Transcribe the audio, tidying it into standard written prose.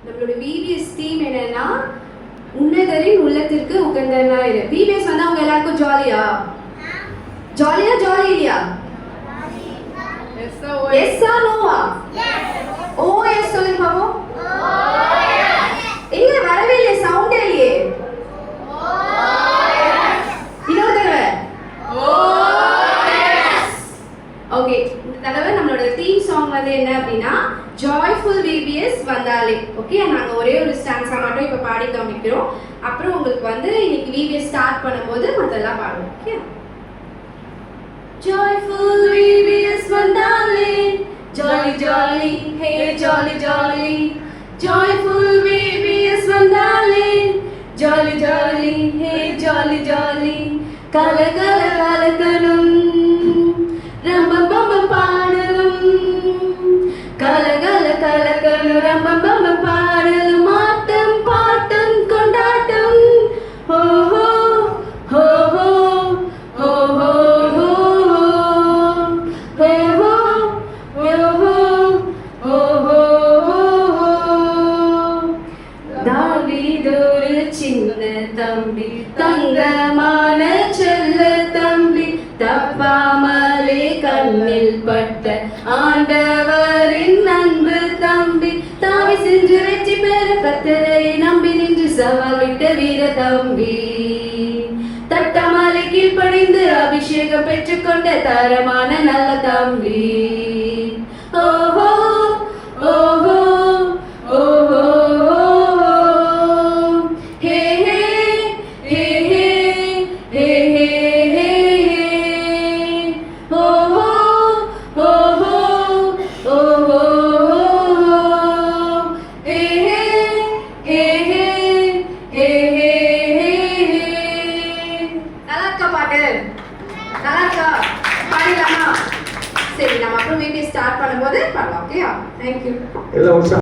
நம்மளோட VBS theme என்னன்னா உன்னதரின் உள்ளத்திற்கு உகந்தனாயிரு. விபிஎஸ் வந்து அவங்க எல்லாருக்கும் ஜாலியா ஜாலி இல்லையா? எஸ்ஸா நோவா? ஓ எஸ் சொல்லுங்க பாப்போம். எங்க வரவே இல்லையே, சவுண்டே இல்லையே. இன்னொரு தடவை. ஓகே, இந்த தடவை நம்மளோட தீம் சாங் வந்து என்ன அப்படின்னா ஜாய்ஃபுல் விபிஎஸ் வந்தாலே. ஓகே, நாங்கள் ஒரே ஒரு ஸ்டான்ஸா மட்டும் இப்போ பாடி காமிக்கிறோம். அப்புறம் உங்களுக்கு வந்து இன்னைக்கு விபிஎஸ் ஸ்டார்ட் பண்ணும்போது மற்றெல்லாம் பாடுவோம். Okay, joyful VBS vandale, jolly jolly, hey jolly jolly, joyful VBS vandale, jolly jolly, hey jolly jolly, kala kala kala kanum, rambam bambam paadalum, kala kala kala kanum, rambam bambam paadalum, aatam paatam kondatam, ho ho ho ho ho ho. தம்பி தங்கமான செல்ல தம்பி தப்பாமலே கண்ணில் பட்ட ஆண்டவரின் அன்பு தம்பி தாவி சென்று வெற்றி பெற கத்தரை நம்பி நின்று சவால் விட்ட வீர தம்பி தட்டமாலை கீழ்ப்படிந்து அபிஷேகம் பெற்றுக்கொண்ட தரமான நல்ல தம்பி. ஓஹோ ஓஹோ ஓஹோ சரி, நம்ம அப்புறம் மேபி ஸ்டார்ட் பண்ணும்போது பண்ணலாம். Okay, thank you.